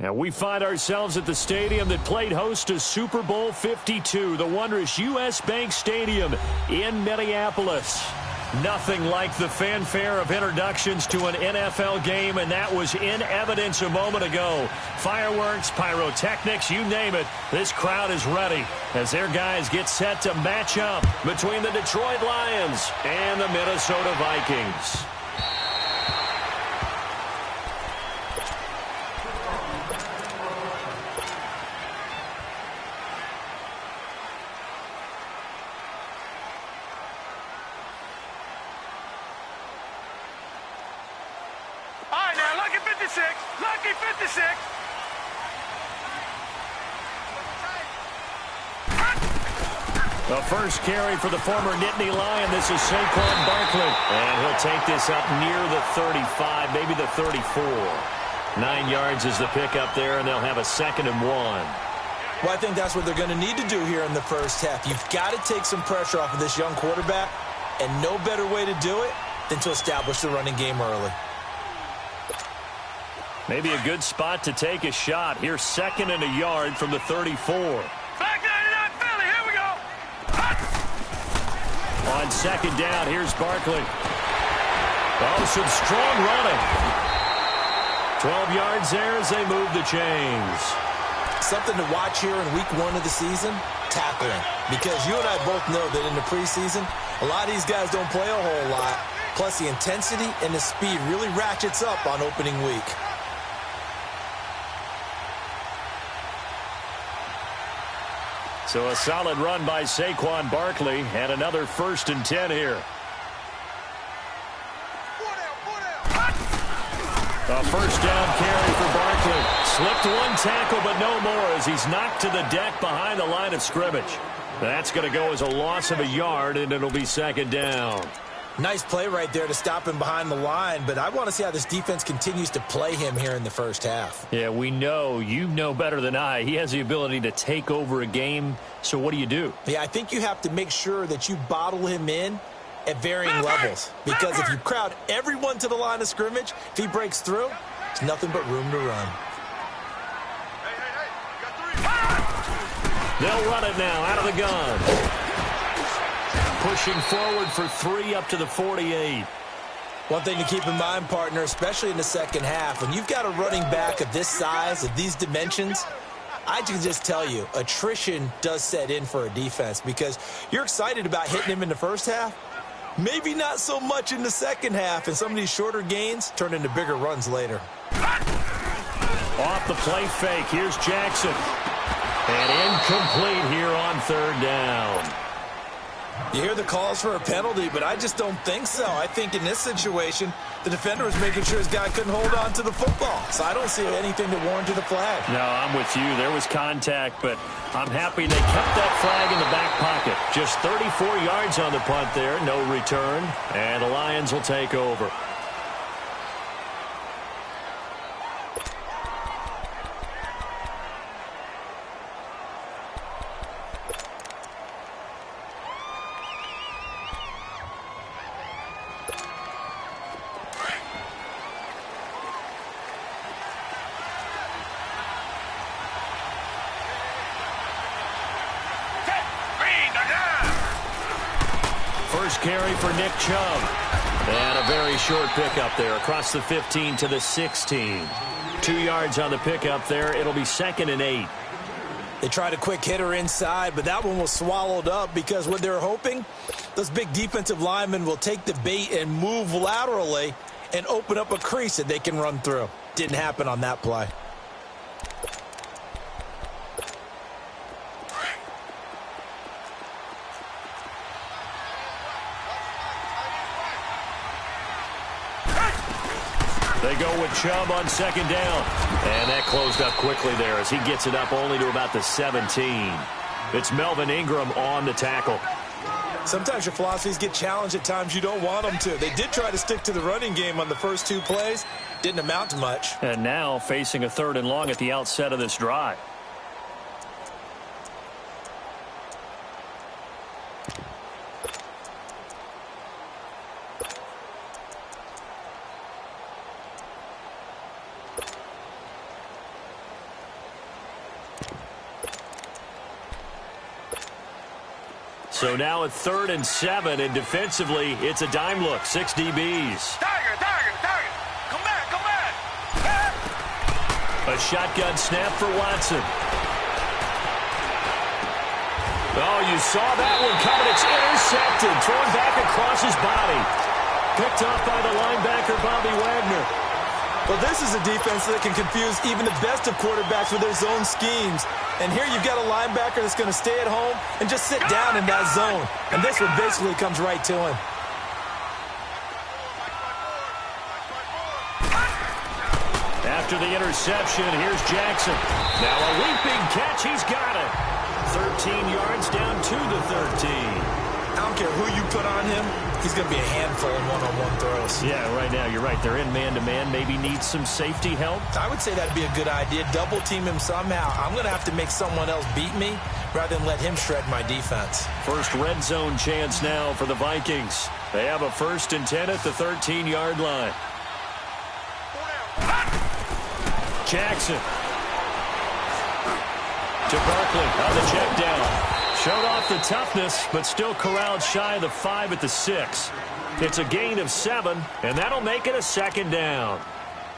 And we find ourselves at the stadium that played host to Super Bowl 52, the wondrous U.S. Bank Stadium in Minneapolis. Nothing like the fanfare of introductions to an NFL game, and that was in evidence a moment ago. Fireworks, pyrotechnics, you name it. This crowd is ready as their guys get set to match up between the Detroit Lions and the Minnesota Vikings. Lucky 56. The first carry for the former Nittany Lion. This is Saquon Barkley. And he'll take this up near the 35, maybe the 34. 9 yards is the pickup there, and they'll have a 2nd and 1. Well, I think that's what they're going to need to do here in the first half. You've got to take some pressure off of this young quarterback, and no better way to do it than to establish the running game early. Maybe a good spot to take a shot. Here's 2nd and a yard from the 34. Back 99 Philly, here we go. On 2nd down, here's Barkley. Oh, some strong running. 12 yards there as they move the chains. Something to watch here in week 1 of the season, tackling. Because you and I both know that in the preseason, a lot of these guys don't play a whole lot. Plus, the intensity and the speed really ratchets up on opening week. So a solid run by Saquon Barkley, and another 1st and 10 here. A first down carry for Barkley. Slipped one tackle, but no more as he's knocked to the deck behind the line of scrimmage. That's going to go as a loss of a yard, and it'll be 2nd down. Nice play right there to stop him behind the line, but I want to see how this defense continues to play him here in the first half. Yeah, we know. You know better than I. He has the ability to take over a game, so what do you do? Yeah, I think you have to make sure that you bottle him in at varying levels. Because if you crowd everyone to the line of scrimmage, if he breaks through, there's nothing but room to run. They'll run it now out of the gun. Pushing forward for 3 up to the 48. One thing to keep in mind, partner, especially in the second half, when you've got a running back of this size, of these dimensions, I can just tell you, attrition does set in for a defense because you're excited about hitting him in the first half. Maybe not so much in the second half, and some of these shorter gains turn into bigger runs later. Off the play fake, here's Jackson. And incomplete here on 3rd down. You hear the calls for a penalty, but I just don't think so. I think in this situation, the defender was making sure his guy couldn't hold on to the football. So I don't see anything to warrant the flag. No, I'm with you. There was contact, but I'm happy they kept that flag in the back pocket. Just 34 yards on the punt there, no return, and the Lions will take over. First carry for Nick Chubb. And a very short pickup there across the 15 to the 16. 2 yards on the pickup there. It'll be 2nd and 8. They tried a quick hitter inside, but that one was swallowed up because what they're hoping, those big defensive linemen will take the bait and move laterally and open up a crease that they can run through. Didn't happen on that play. They go with Chubb on 2nd down. And that closed up quickly there as he gets it up only to about the 17. It's Melvin Ingram on the tackle. Sometimes your philosophies get challenged at times you don't want them to. They did try to stick to the running game on the first 2 plays. Didn't amount to much. And now facing a 3rd and long at the outset of this drive. So now a 3rd and 7, and defensively, it's a dime look, 6 DBs. Tiger. Come back. A shotgun snap for Watson. Oh, you saw that one coming. It's intercepted, thrown back across his body. Picked up by the linebacker, Bobby Wagner. Well, this is a defense that can confuse even the best of quarterbacks with their zone schemes. And here you've got a linebacker that's going to stay at home and just sit down in that zone. And this one basically comes right to him. After the interception, here's Jackson. Now a leaping catch. He's got it. 13 yards down to the 13. I don't care who you put on him. He's going to be a handful in one-on-one throws. Yeah, right now, you're right. They're in man-to-man. Maybe needs some safety help. I would say that'd be a good idea. Double team him somehow. I'm going to have to make someone else beat me rather than let him shred my defense. First red zone chance now for the Vikings. They have a 1st and 10 at the 13-yard line. Jackson. To Barkley on the check down. Showed off the toughness, but still corralled shy of the 5 at the 6. It's a gain of 7, and that'll make it a 2nd down.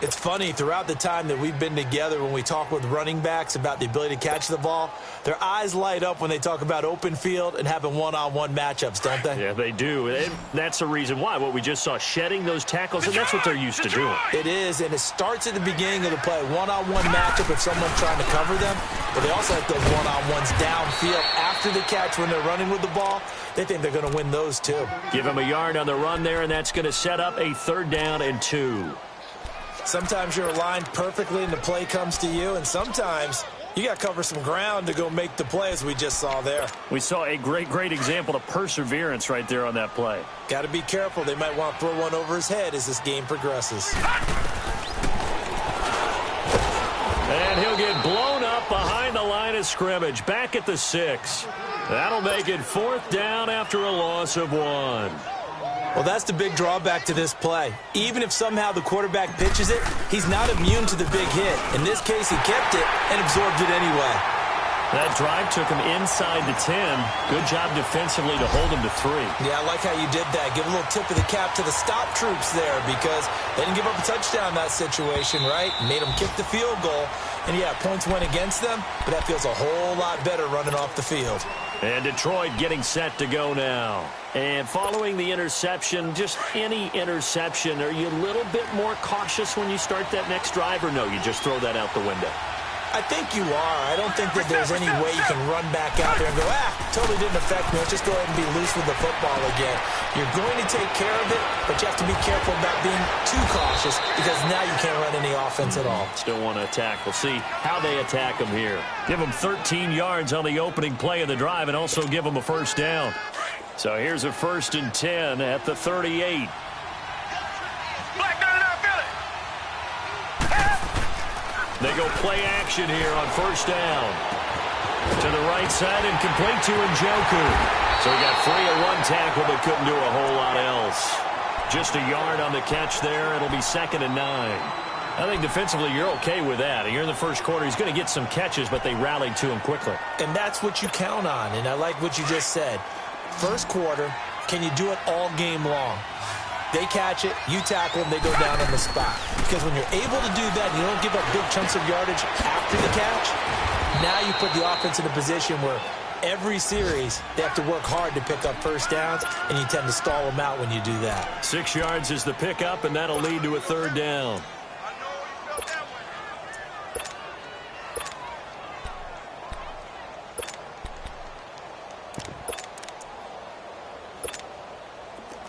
It's funny, throughout the time that we've been together, when we talk with running backs about the ability to catch the ball, their eyes light up when they talk about open field and having one-on-one matchups, don't they? Yeah, they do. And that's the reason why. What we just saw, shedding those tackles, and that's what they're used to doing. It is, and it starts at the beginning of the play. One-on-one matchup if someone's trying to cover them, but they also have those one-on-ones downfield after the catch when they're running with the ball. They think they're going to win those, too. Give them a yard on the run there, and that's going to set up a 3rd down and 2. Sometimes you're aligned perfectly and the play comes to you, and sometimes you got to cover some ground to go make the play, as we just saw there. We saw a great example of perseverance right there on that play. Got to be careful. They might want to throw one over his head as this game progresses. And he'll get blown up behind the line of scrimmage, back at the 6. That'll make it 4th down after a loss of 1. Well, that's the big drawback to this play. Even if somehow the quarterback pitches it, he's not immune to the big hit. In this case, he kept it and absorbed it anyway. That drive took him inside the 10. Good job defensively to hold him to 3. Yeah, I like how you did that. Give a little tip of the cap to the stop troops there, because they didn't give up a touchdown in that situation, right? Made them kick the field goal. And, yeah, points went against them, but that feels a whole lot better running off the field. And Detroit getting set to go now. And following the interception, just any interception, are you a little bit more cautious when you start that next drive, or no, you just throw that out the window? I think you are. I don't think that there's any way you can run back out there and go, totally didn't affect me. Let's just go ahead and be loose with the football again. You're going to take care of it, but you have to be careful about being too cautious, because now you can't run any offense at all. Still want to attack. We'll see how they attack them here. Give them 13 yards on the opening play of the drive and also give them a 1st down. So here's a 1st and 10 at the 38. They go play action here on 1st down. To the right side and complete to Njoku. So he got free of 1 tackle but couldn't do a whole lot else. Just a yard on the catch there. It'll be 2nd and 9. I think defensively you're okay with that. Here in the first quarter, he's going to get some catches, but they rallied to him quickly. And that's what you count on, and I like what you just said. First quarter, can you do it all game long? They catch it, you tackle them, they go down on the spot. Because when you're able to do that, you don't give up big chunks of yardage after the catch, now you put the offense in a position where every series they have to work hard to pick up 1st downs, and you tend to stall them out when you do that. 6 yards is the pickup, and that'll lead to a 3rd down.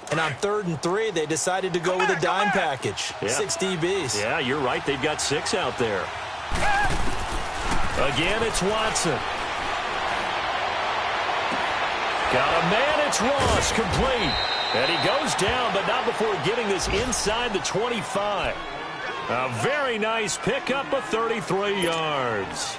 And on 3rd and 3, they decided to go with a dime package. Yeah. 6 DBs. Yeah, you're right. They've got 6 out there. Again, it's Watson. Got a man. It's Ross, complete. And he goes down, but not before getting this inside the 25. A very nice pickup of 33 yards.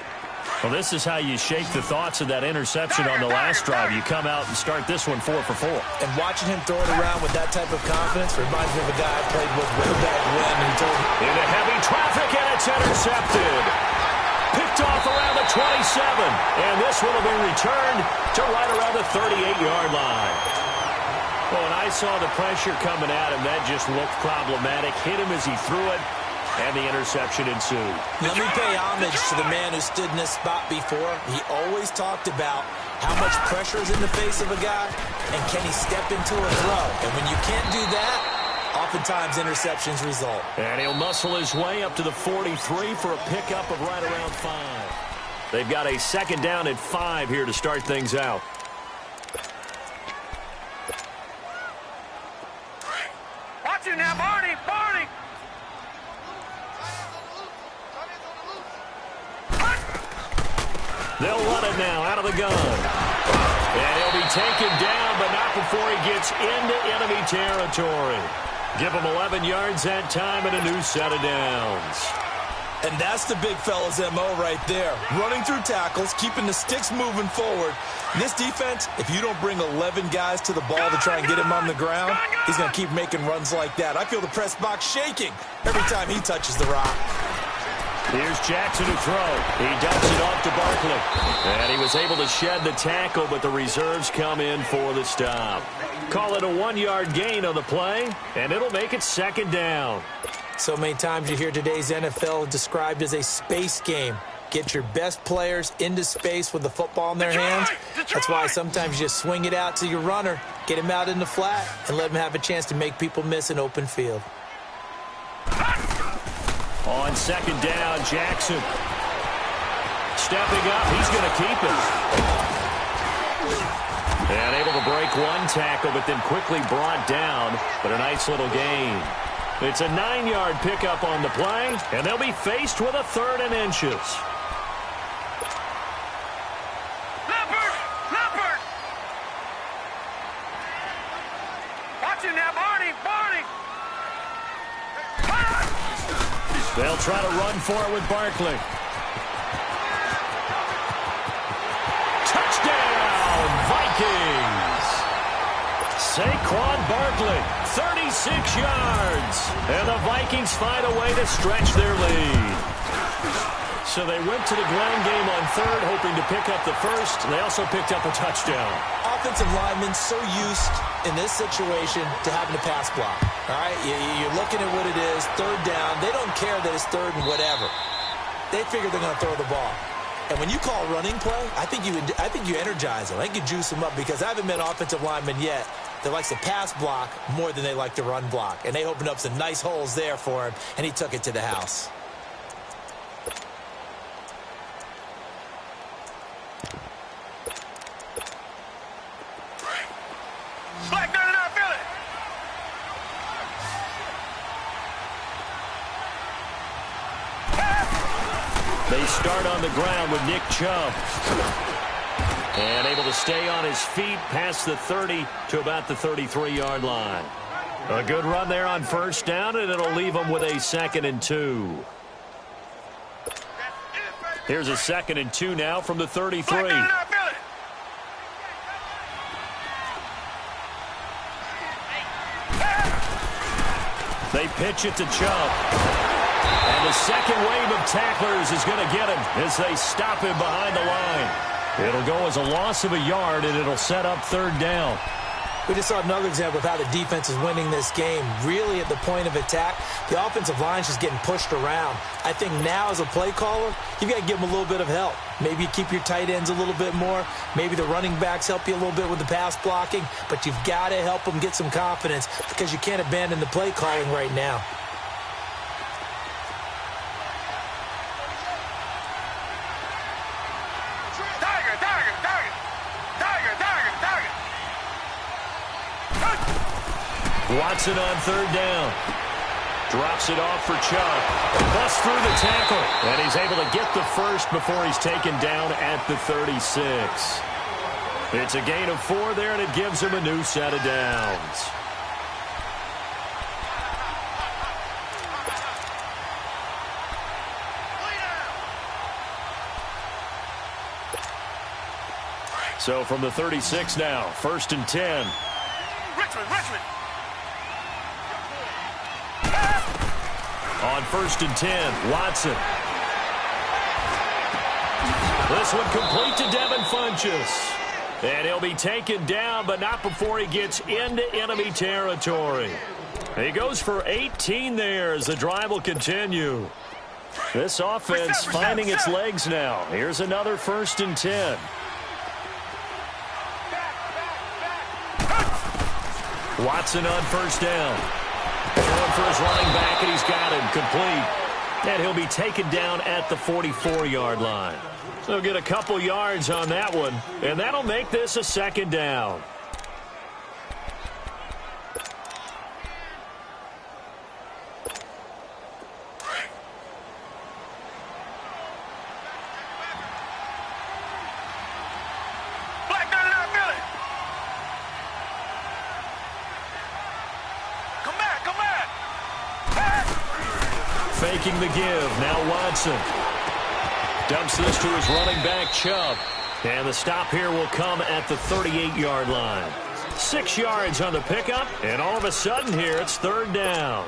Well, this is how you shake the thoughts of that interception on the last drive. You come out and start this one 4 for 4. And watching him throw it around with that type of confidence reminds me of a guy I played with way back when. He told me, into heavy traffic, and it's intercepted. Picked off around the 27. and this one will be returned to right around the 38-yard line. Well, when I saw the pressure coming at him, that just looked problematic. Hit him as he threw it, and the interception ensued. Let me pay homage to the man who stood in this spot before. He always talked about how much pressure is in the face of a guy, and can he step into a throw. And when you can't do that, oftentimes interceptions result. And he'll muscle his way up to the 43 for a pickup of right around 5. They've got a second down at 5 here to start things out. Watch it now, Barney! Barney! They'll run it now out of the gun. And he'll be taken down, but not before he gets into enemy territory. Give him 11 yards that time and a new set of downs. And that's the big fella's MO right there. Running through tackles, keeping the sticks moving forward. In this defense, if you don't bring 11 guys to the ball to try and get him on the ground, he's going to keep making runs like that. I feel the press box shaking every time he touches the rock. Here's Jackson to throw. He dumps it off to Barkley. And he was able to shed the tackle, but the reserves come in for the stop. Call it a 1-yard gain on the play, and it'll make it second down. So many times you hear today's NFL described as a space game. Get your best players into space with the football in their hands. That's why sometimes you just swing it out to your runner, get him out in the flat, and let him have a chance to make people miss an open field. On second down, Jackson. Stepping up, he's going to keep it. And able to break one tackle, but then quickly brought down. But a nice little gain. It's a 9-yard pickup on the play, and they'll be faced with a 3rd and inches. Leopard! Leopard! Watch it now, Barney! Barney! They'll try to run for it with Barkley. Touchdown, Vikings! Saquon Barkley, 36 yards. And the Vikings find a way to stretch their lead. So they went to the ground game on 3rd, hoping to pick up the 1st. They also picked up a touchdown. Offensive linemen so used in this situation to having to pass block. All right, you're looking at what it is, 3rd down. They don't care that it's 3rd and whatever. They figure they're going to throw the ball. And when you call running play, I think you energize them. I think you juice them up because I haven't met offensive linemen yet that likes to pass block more than they like to run block. And they opened up some nice holes there for him, and he took it to the house. Black down and I feel it! They start on the ground with Nick Chubb. And able to stay on his feet past the 30 to about the 33-yard line. A good run there on 1st down, and it'll leave them with a 2nd and 2. Here's a 2nd and 2 now from the 33. Black down and I feel it! They pitch it to Chubb. And the second wave of tacklers is going to get him as they stop him behind the line. It'll go as a loss of a yard, and it'll set up 3rd down. We just saw another example of how the defense is winning this game. Really at the point of attack, the offensive line is just getting pushed around. I think now as a play caller, you've got to give them a little bit of help. Maybe you keep your tight ends a little bit more. Maybe the running backs help you a little bit with the pass blocking. But you've got to help them get some confidence because you can't abandon the play calling right now. Watson on 3rd down. Drops it off for Chubb. Busts through the tackle. And he's able to get the 1st before he's taken down at the 36. It's a gain of 4 there, and it gives him a new set of downs. So from the 36 now, 1st and 10. Richmond! On 1st and 10, Watson. This one complete to Devin Funchess. And he'll be taken down, but not before he gets into enemy territory. He goes for 18 there as the drive will continue. This offense finding its legs now. Here's another 1st and 10. Watson on 1st down. Going for his running back, and he's got him complete. And he'll be taken down at the 44-yard line. They'll get a couple yards on that one, and that'll make this a 2nd down. Faking the give. Now Watson dumps this to his running back, Chubb. And the stop here will come at the 38-yard line. 6 yards on the pickup, and all of a sudden here it's 3rd down.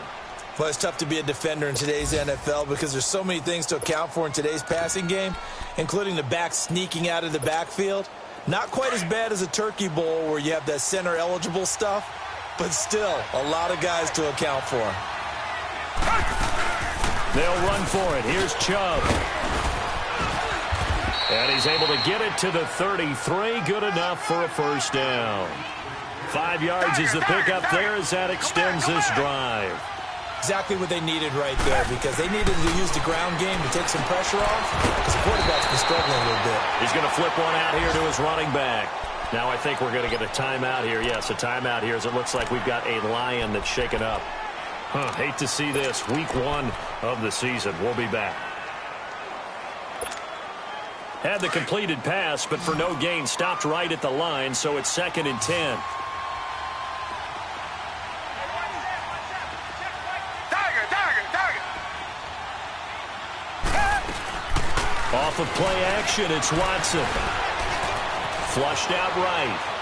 Well, it's tough to be a defender in today's NFL because there's so many things to account for in today's passing game, including the back sneaking out of the backfield. Not quite as bad as a turkey bowl where you have that center-eligible stuff, but still a lot of guys to account for. They'll run for it. Here's Chubb. And he's able to get it to the 33. Good enough for a 1st down. 5 yards is the pickup there as that extends this drive. Exactly what they needed right there because they needed to use the ground game to take some pressure off because the quarterback's been struggling a little bit. He's going to flip one out here to his running back. Now I think we're going to get a timeout here. Yes, a timeout here as it looks like we've got a Lion that's shaken up. Hate to see this. Week 1 of the season. We'll be back. Had the completed pass, but for no gain, stopped right at the line, so it's 2nd and 10. Off of play action, it's Watson. Flushed out right.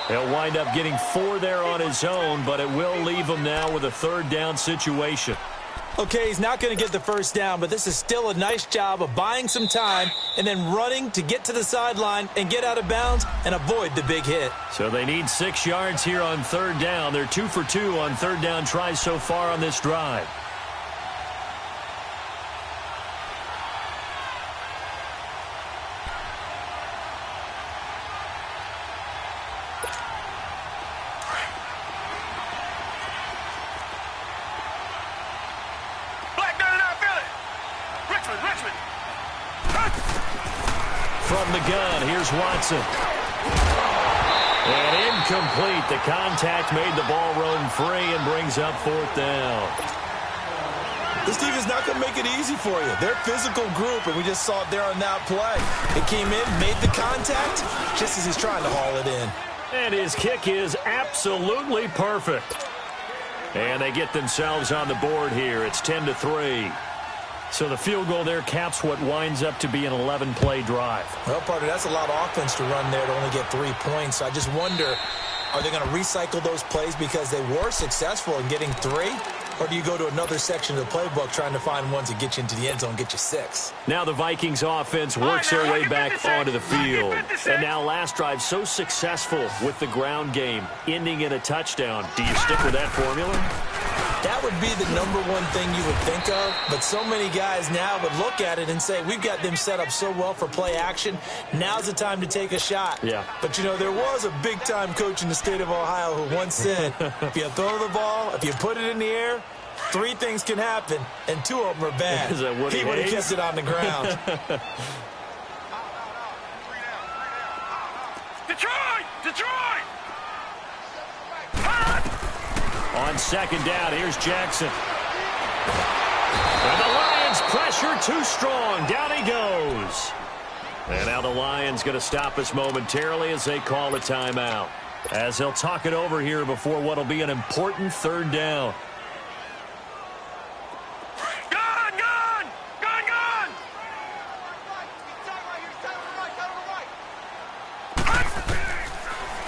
He'll wind up getting 4 there on his own, but it will leave him now with a 3rd down situation. Okay, he's not going to get the 1st down, but this is still a nice job of buying some time and then running to get to the sideline and get out of bounds and avoid the big hit. So they need 6 yards here on 3rd down. They're 2 for 2 on 3rd down tries so far on this drive. From the gun, here's Watson. And incomplete. The contact made the ball roam free and brings up 4th down. This team is not going to make it easy for you. They're a physical group, and we just saw it there on that play. It came in, made the contact, just as he's trying to haul it in. And his kick is absolutely perfect. And they get themselves on the board here. It's 10-3. So the field goal there caps what winds up to be an 11-play drive. Well, partner, that's a lot of offense to run there to only get 3 points. I just wonder, are they going to recycle those plays because they were successful in getting 3? Or do you go to another section of the playbook trying to find ones that get you into the end zone and get you 6? Now the Vikings offense works their way back onto the field. And now last drive so successful with the ground game, ending in a touchdown. Do you stick with that formula? That would be the number one thing you would think of, but so many guys now would look at it and say, we've got them set up so well for play action, now's the time to take a shot. Yeah. But, you know, there was a big-time coach in the state of Ohio who once said, if you throw the ball, if you put it in the air, 3 things can happen, and 2 of them are bad. Is that what he would have kept it on the ground. Detroit! On 2nd down, here's Jackson. And the Lions pressure too strong. Down he goes. And now the Lions going to stop us momentarily as they call a timeout. As they'll talk it over here before what will be an important 3rd down.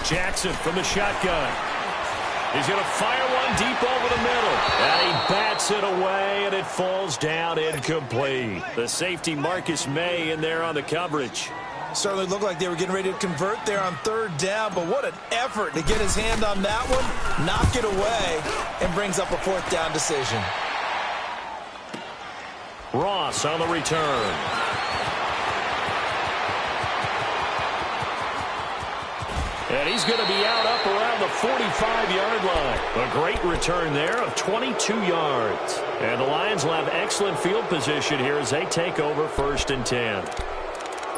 Jackson from the shotgun. He's going to fire one deep over the middle. And he bats it away, and it falls down incomplete. The safety Marcus May in there on the coverage. Certainly looked like they were getting ready to convert there on third down, but what an effort to get his hand on that one, knock it away, and brings up a fourth down decision. Ross on the return. And he's going to be out up around the 45-yard line. A great return there of 22 yards. And the Lions will have excellent field position here as they take over 1st and 10.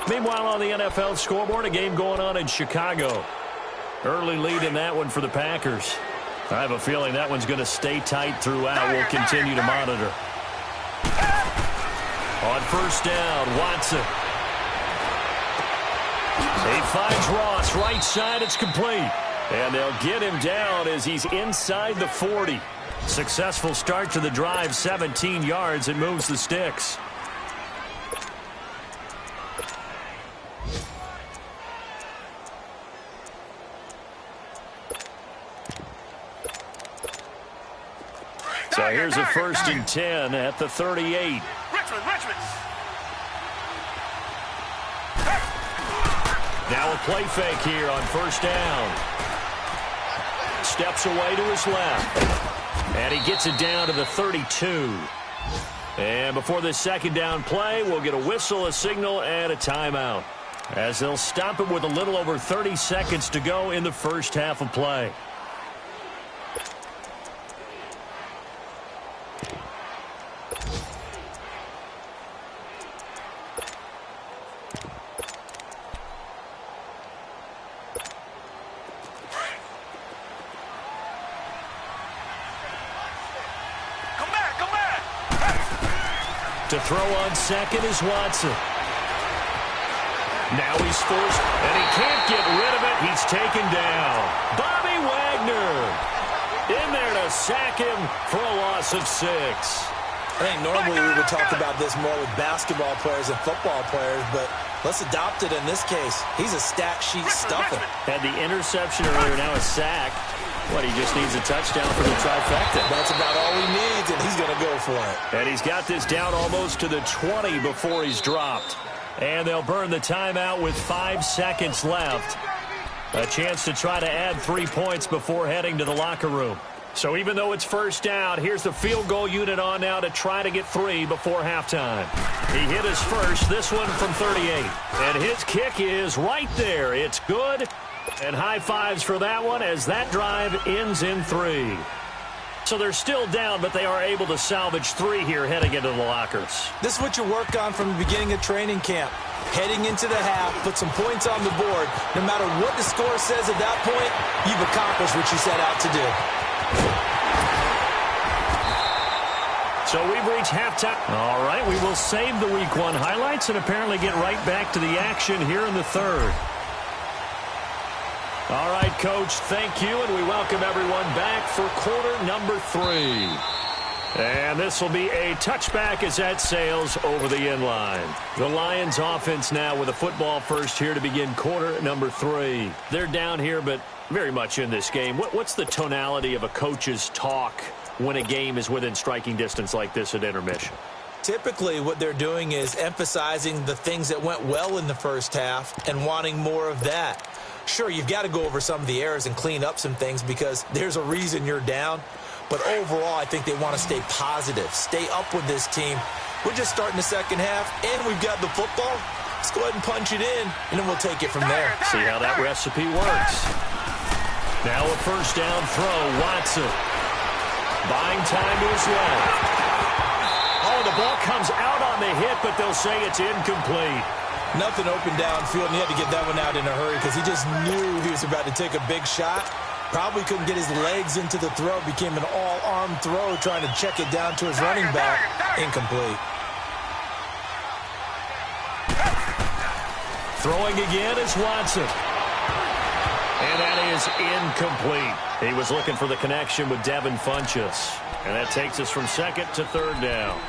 Meanwhile, on the NFL scoreboard, a game going on in Chicago. Early lead in that one for the Packers. I have a feeling that one's going to stay tight throughout. We'll continue to monitor. On 1st down, Watson. He finds Ross, right side, it's complete. And they'll get him down as he's inside the 40. Successful start to the drive, 17 yards, and moves the sticks. So here's a 1st and 10 at the 38. Richmond. Now a play fake here on 1st down. Steps away to his left. And he gets it down to the 32. And before this 2nd down play, we'll get a whistle, a signal, and a timeout, as they'll stop it with a little over 30 seconds to go in the first half of play. To throw on 2nd is Watson. Now he's forced, and he can't get rid of it. He's taken down. Bobby Wagner in there to sack him for a loss of 6. I think normally we would talk about this more with basketball players and football players, but let's adopt it in this case. He's a stat sheet stuffer. Had the interception earlier, now a sack. What, he just needs a touchdown for the trifecta. That's about all he needs, and he's going to go for it. And he's got this down almost to the 20 before he's dropped. And they'll burn the timeout with 5 seconds left. A chance to try to add 3 points before heading to the locker room. So even though it's 1st down, here's the field goal unit on now to try to get 3 before halftime. He hit his first, this one from 38. And his kick is right there. It's good. And high fives for that one as that drive ends in 3. So they're still down, but they are able to salvage 3 here heading into the lockers. This is what you work on from the beginning of training camp. Heading into the half, put some points on the board. No matter what the score says at that point, you've accomplished what you set out to do. So we've reached halftime. All right, we will save the Week 1 highlights and apparently get right back to the action here in the 3rd. All right, Coach, thank you, and we welcome everyone back for quarter number 3. And this will be a touchback as that sails over the end line. The Lions offense now with a football first here to begin quarter number 3. They're down here, but very much in this game. What's the tonality of a coach's talk when a game is within striking distance like this at intermission? Typically, what they're doing is emphasizing the things that went well in the first half and wanting more of that. Sure, you've got to go over some of the errors and clean up some things because there's a reason you're down. But overall, I think they want to stay positive, stay up with this team. We're just starting the second half, and we've got the football. Let's go ahead and punch it in, and then we'll take it from there. See how that recipe works. Now a 1st down throw, Watson. Buying time to his left. Oh, the ball comes out on the hit, but they'll say it's incomplete. Nothing open downfield, and he had to get that one out in a hurry because he just knew he was about to take a big shot. Probably couldn't get his legs into the throw. Became an all-arm throw trying to check it down to his running back. Incomplete. Throwing again is Watson. And that is incomplete. He was looking for the connection with Devin Funchess. And that takes us from 2nd to 3rd down.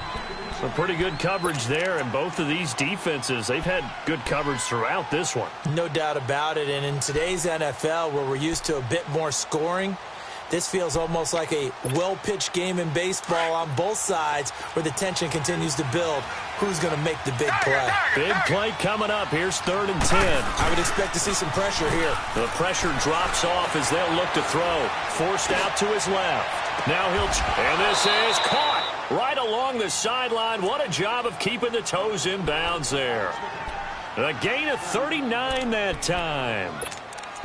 Some pretty good coverage there, and both of these defenses, they've had good coverage throughout this one. No doubt about it, and in today's NFL, where we're used to a bit more scoring, This feels almost like a well-pitched game in baseball on both sides where the tension continues to build. Who's going to make the big play? Big play coming up. Here's 3rd and 10. I would expect to see some pressure here. The pressure drops off as they'll look to throw. Forced out to his left. Now and this is caught right along the sideline. What a job of keeping the toes in bounds there. A gain of 39 that time.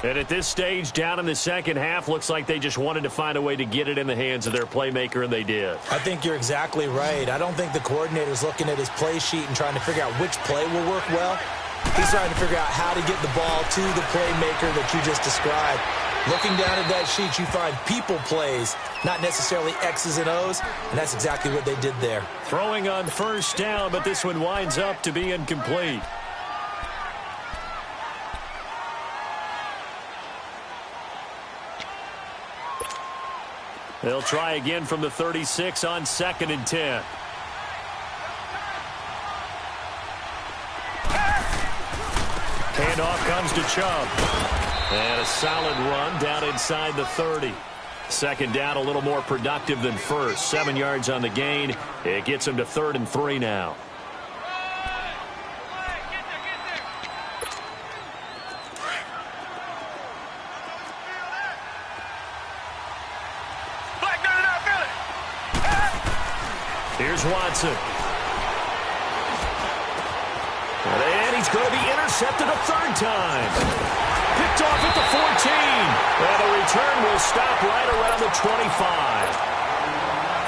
And at this stage, down in the second half, looks like they just wanted to find a way to get it in the hands of their playmaker, and they did. I think you're exactly right. I don't think the coordinator's looking at his play sheet and trying to figure out which play will work well. He's trying to figure out how to get the ball to the playmaker that you just described. Looking down at that sheet, you find people plays, not necessarily X's and O's, and that's exactly what they did there. Throwing on 1st down, but this one winds up to be incomplete. They'll try again from the 36 on 2nd and 10. Handoff comes to Chubb. And a solid run down inside the 30. 2nd down, a little more productive than 1st. 7 yards on the gain. It gets him to 3rd and 3 now. Here's Watson. And he's going to be intercepted a 3rd time. Picked off at the 14. And the return will stop right around the 25.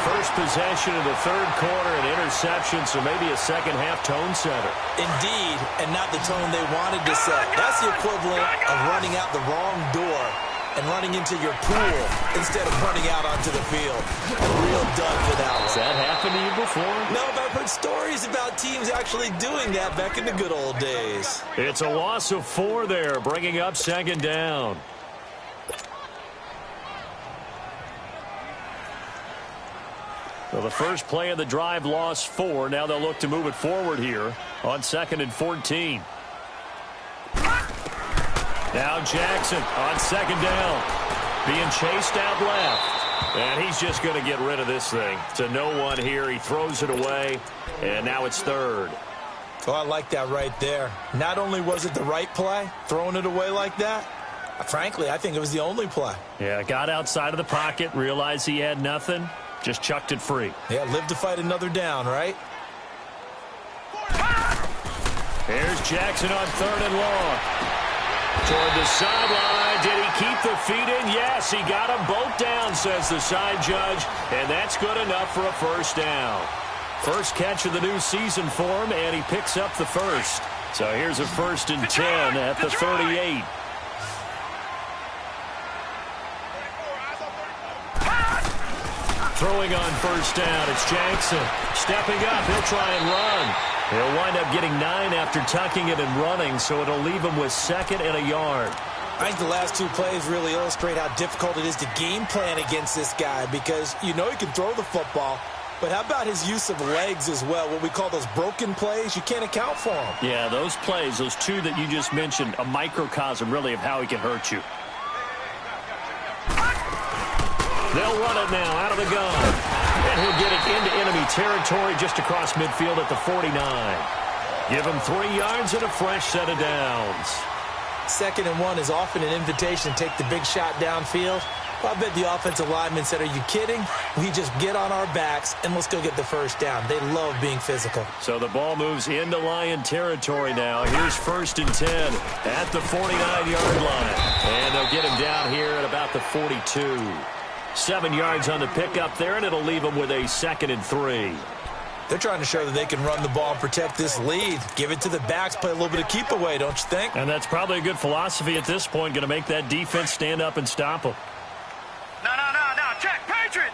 First possession of the 3rd quarter, an interception, so maybe a second-half tone setter. Indeed, and not the tone they wanted to set. That's the equivalent of running out the wrong door and running into your pool instead of running out onto the field. A real dud for that one. Has that happened to you before? No, but I've heard stories about teams actually doing that back in the good old days. It's a loss of 4 there, bringing up 2nd down. Well, the first play of the drive lost 4. Now they'll look to move it forward here on 2nd and 14. Now Jackson on 2nd down. Being chased out left. And he's just going to get rid of this thing. To no one here. He throws it away. And now it's 3rd. Oh, I like that right there. Not only was it the right play, throwing it away like that, frankly, I think it was the only play. Yeah, got outside of the pocket, realized he had nothing, just chucked it free. Yeah, live to fight another down, right? Here's Jackson on 3rd and long. Toward the sideline. Did he keep the feet in? Yes, he got them both down, says the side judge. And that's good enough for a 1st down. First catch of the new season for him, and he picks up the 1st. So here's a 1st and 10 at the 38. Throwing on 1st down, it's Jackson. Stepping up, he'll try and run. He'll wind up getting 9 after tucking it and running, so it'll leave him with 2nd and a yard. I think the last 2 plays really illustrate how difficult it is to game plan against this guy because you know he can throw the football, but how about his use of legs as well? What we call those broken plays, you can't account for them. Yeah, those plays, those 2 that you just mentioned, a microcosm really of how he can hurt you. They'll run it now out of the gun. And he'll get it into enemy territory just across midfield at the 49. Give him 3 yards and a fresh set of downs. 2nd and 1 is often an invitation to take the big shot downfield. Well, I bet the offensive lineman said, are you kidding? We just get on our backs and let's go get the 1st down. They love being physical. So the ball moves into Lion territory now. Here's 1st and 10 at the 49-yard line. And they'll get him down here at about the 42. 7 yards on the pickup there, and it'll leave them with a 2nd and 3. They're trying to show that they can run the ball and protect this lead. Give it to the backs, play a little bit of keep away, don't you think? And that's probably a good philosophy at this point, going to make that defense stand up and stop them. No. Check. Patriot.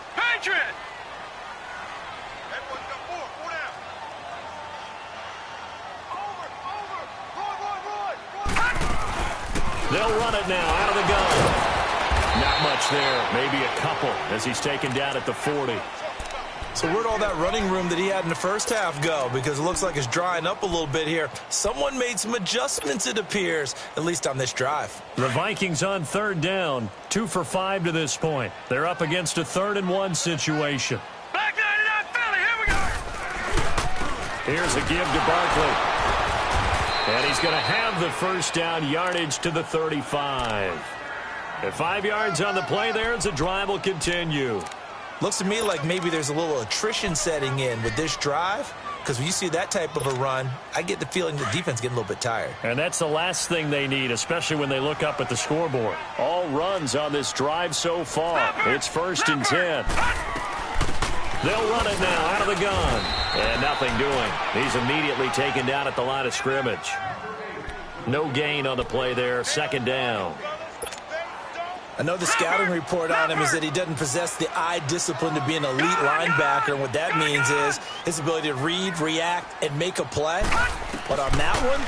They'll run it now out of the gun. Not much there, maybe a couple as he's taken down at the 40. So where'd all that running room that he had in the first half go? Because it looks like it's drying up a little bit here. Someone made some adjustments, it appears, at least on this drive. The Vikings on third down, 2 for 5 to this point. They're up against a 3rd-and-1 situation. Back 99 Philly, here we go. Here's a give to Barkley. And he's going to have the first down, yardage to the 35. At 5 yards on the play there as the drive will continue. Looks to me like maybe there's a little attrition setting in with this drive, because when you see that type of a run, I get the feeling the defense getting a little bit tired. And that's the last thing they need, especially when they look up at the scoreboard. All runs on this drive so far. It's 1st and 10. They'll run it now out of the gun. And nothing doing. He's immediately taken down at the line of scrimmage. No gain on the play there. 2nd down. I know the scouting report on him is that he doesn't possess the eye discipline to be an elite linebacker, and what that means is his ability to read, react, and make a play. But on that one,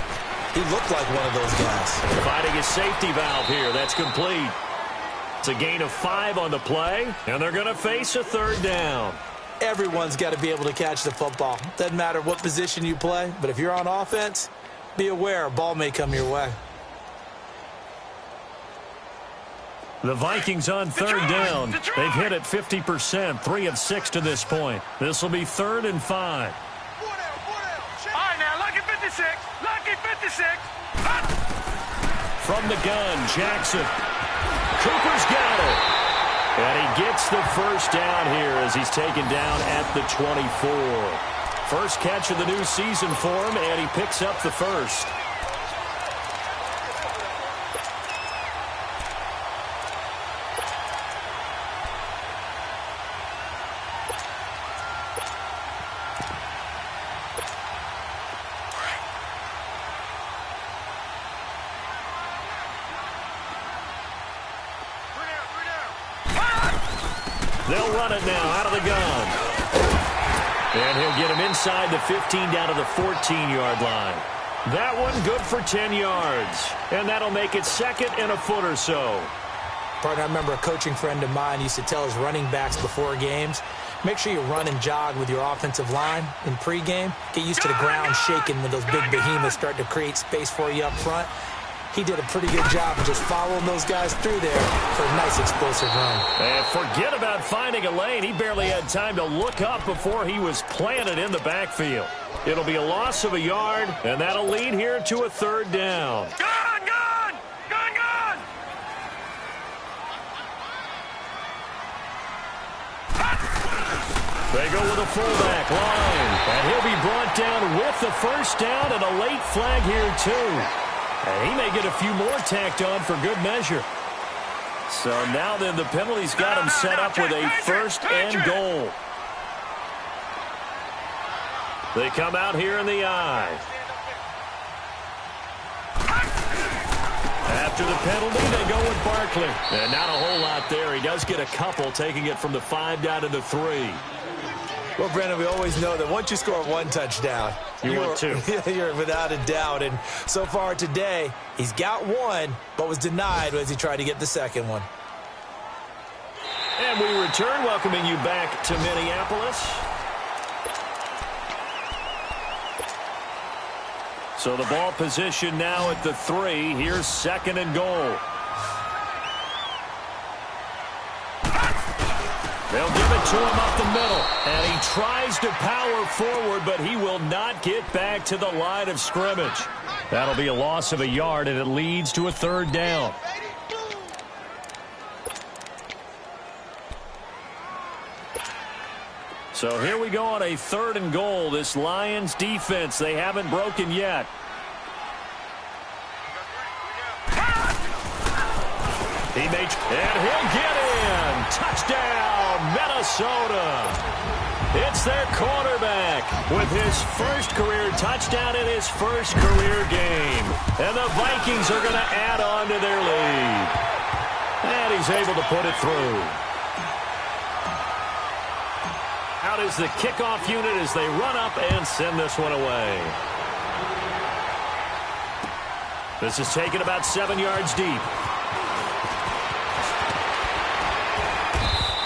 he looked like one of those guys. Finding his safety valve here. That's complete. It's a gain of 5 on the play, and they're going to face a 3rd down. Everyone's got to be able to catch the football. Doesn't matter what position you play, but if you're on offense, be aware a ball may come your way. The Vikings on 3rd down. They've hit it 50%, 3 of 6 to this point. This will be 3rd and 5. All right, now, lucky 56. Lucky 56. From the gun, Jackson. Cooper's got it. And he gets the first down here as he's taken down at the 24. First catch of the new season for him, and he picks up the first. They'll run it now out of the gun. And he'll get him inside the 15 down to the 14-yard line. That one good for 10 yards. And that'll make it 2nd and a foot or so. Partner, I remember a coaching friend of mine used to tell his running backs before games, make sure you run and jog with your offensive line in pregame. Get used to the ground shaking when those big behemoths start to create space for you up front. He did a pretty good job of just following those guys through there for a nice explosive run. And forget about finding a lane. He barely had time to look up before he was planted in the backfield. It'll be a loss of a yard, and that'll lead here to a 3rd down. Gun, gun! Gun, gun! They go with a fullback line, and he'll be brought down with the first down and a late flag here, too. And he may get a few more tacked on for good measure. So now then the penalty's got him set up with a 1st and goal. They come out here in the I. After the penalty, they go with Barkley. And not a whole lot there. He does get a couple, taking it from the 5 down to the 3. Well, Brandon, we always know that once you score 1 touchdown, want 2. You're without a doubt. And so far today, he's got 1, but was denied as he tried to get the 2nd one. And we return, welcoming you back to Minneapolis. So the ball position now at the 3. Here's 2nd and goal. They'll give it to him up the middle. And he tries to power forward, but he will not get back to the line of scrimmage. That'll be a loss of a yard, and it leads to a 3rd down. So here we go on a 3rd and goal. This Lions defense, they haven't broken yet. And he'll get in. Touchdown, Minnesota. It's their quarterback with his first career touchdown in his first career game. And the Vikings are going to add on to their lead. And he's able to put it through. Out is the kickoff unit as they run up and send this one away. This is taken about 7 yards deep.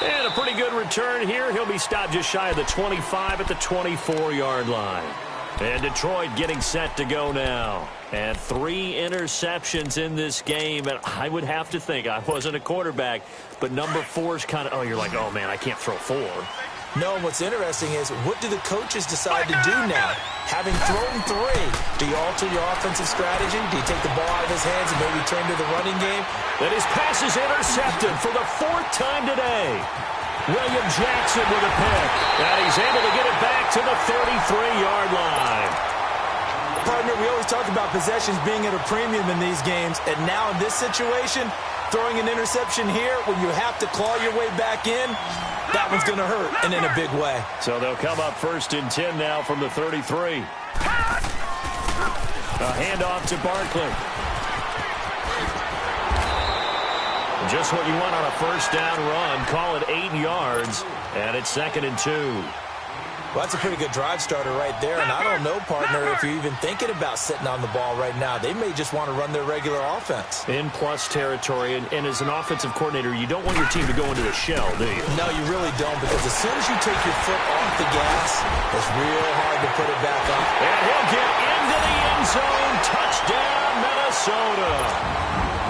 And a pretty good return here. He'll be stopped just shy of the 25 at the 24-yard line. And Detroit getting set to go now. And 3 interceptions in this game. And I would have to think, I wasn't a quarterback, but number 4 is kind of, oh, you're like, oh, man, I can't throw 4. No, what's interesting is, what do the coaches decide to do now? Having thrown 3, do you alter your offensive strategy? Do you take the ball out of his hands and maybe turn to the running game? And his pass is intercepted for the 4th time today. William Jackson with a pick. And he's able to get it back to the 33-yard line. Partner, we always talk about possessions being at a premium in these games. And now in this situation, throwing an interception here when you have to claw your way back in, that one's going to hurt, and in a big way. So they'll come up 1st and 10 now from the 33. A handoff to Barkley. Just what you want on a 1st down run. Call it 8 yards, and it's 2nd and 2. Well, that's a pretty good drive starter right there, and I don't know, partner, if you're even thinking about sitting on the ball right now. They may just want to run their regular offense. In plus territory, and as an offensive coordinator, you don't want your team to go into a shell, do you? No, you really don't, because as soon as you take your foot off the gas, it's real hard to put it back on. And he'll get into the end zone. Touchdown, Minnesota.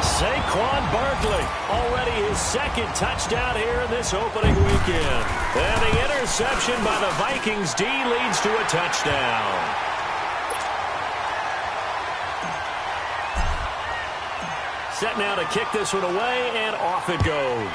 Saquon Barkley, already his 2nd touchdown here in this opening weekend. And the interception by the Vikings D leads to a touchdown. Set now to kick this one away, and off it goes.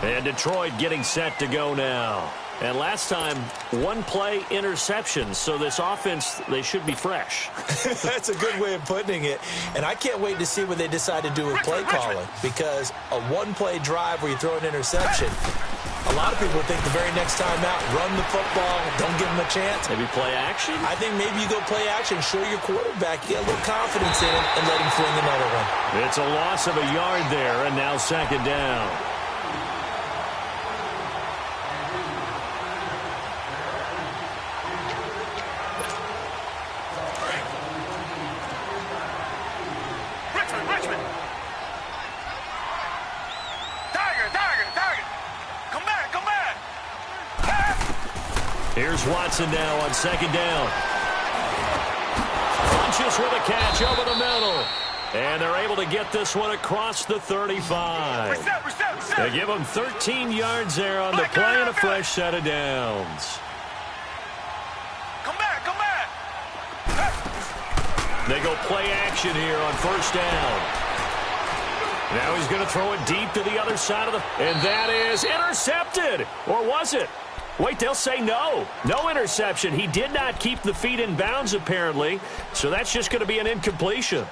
And Detroit getting set to go now. And last time, 1-play interception. So this offense, they should be fresh. That's a good way of putting it. And I can't wait to see what they decide to do with play calling. Because a 1-play drive where you throw an interception, a lot of people think the very next time out, run the football, don't give them a chance. Maybe play action? I think maybe you go play action, show your quarterback, you get a little confidence in him, and let him fling another one. It's a loss of a yard there, and now 2nd down. Here's Watson now on 2nd down. Funches with a catch over the middle. And they're able to get this one across the 35. They give them 13 yards there on the play and a fresh set of downs. Come back, come back. They go play action here on 1st down. Now he's going to throw it deep to the other side of the... And that is intercepted. Or was it? Wait, they'll say no. No interception. He did not keep the feet in bounds, apparently. So that's just going to be an incompletion.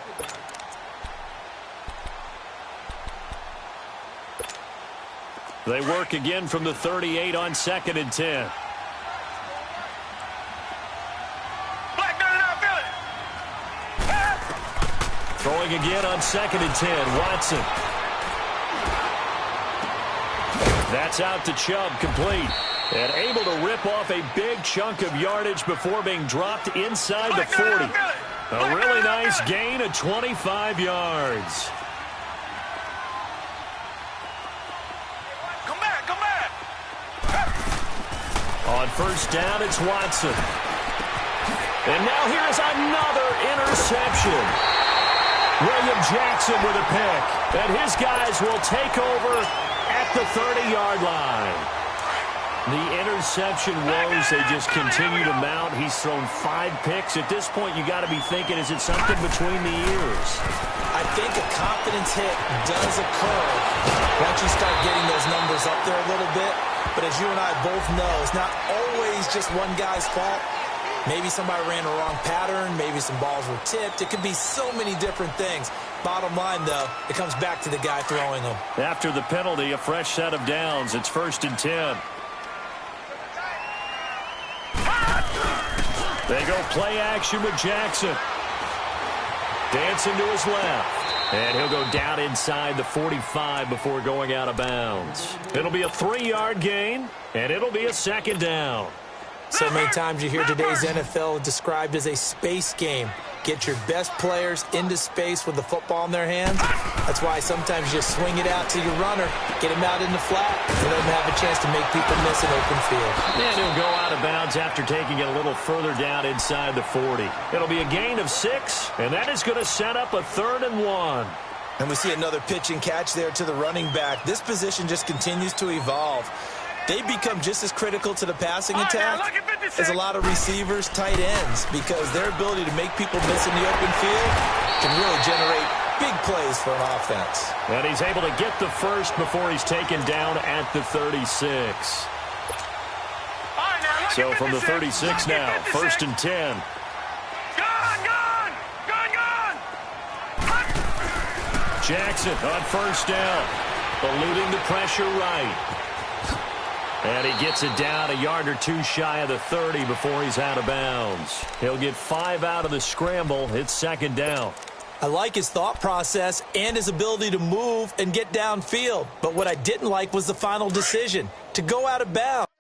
They work again from the 38 on 2nd and 10. Throwing again on 2nd and 10. Watson. That's out to Chubb, complete. And able to rip off a big chunk of yardage before being dropped inside the 40. A really nice gain of 25 yards. Come back, come back. On 1st down, it's Watson. And now here's another interception. William Jackson with a pick. And his guys will take over at the 30-yard line. The interception woes, they just continue to mount. He's thrown 5 picks. At this point, you got to be thinking, is it something between the ears? I think a confidence hit does occur once you start getting those numbers up there a little bit. But as you and I both know, it's not always just one guy's fault. Maybe somebody ran a wrong pattern. Maybe some balls were tipped. It could be so many different things. Bottom line, though, it comes back to the guy throwing them. After the penalty, a fresh set of downs. It's 1st and 10. They go play action with Jackson. Dancing to his left. And he'll go down inside the 45 before going out of bounds. It'll be a 3-yard gain, and it'll be a 2nd down. So many times you hear today's NFL described as a space game. get your best players into space with the football in their hands. That's why sometimes you just swing it out to your runner, get him out in the flat, and let him have a chance to make people miss an open field. And he'll go out of bounds after taking it a little further down inside the 40. It'll be a gain of 6, and that is going to set up a 3rd and 1. And we see another pitch and catch there to the running back. This position just continues to evolve. They become just as critical to the passing attack as a lot of receivers, tight ends, because their ability to make people miss in the open field can really generate big plays for an offense. And he's able to get the first before he's taken down at the 36. So from the 36 now, 1st and 10. Jackson on 1st down, eluding the pressure right. And he gets it down a yard or 2 shy of the 30 before he's out of bounds. He'll get 5 out of the scramble. It's 2nd down. I like his thought process and his ability to move and get downfield. But what I didn't like was the final decision, to go out of bounds.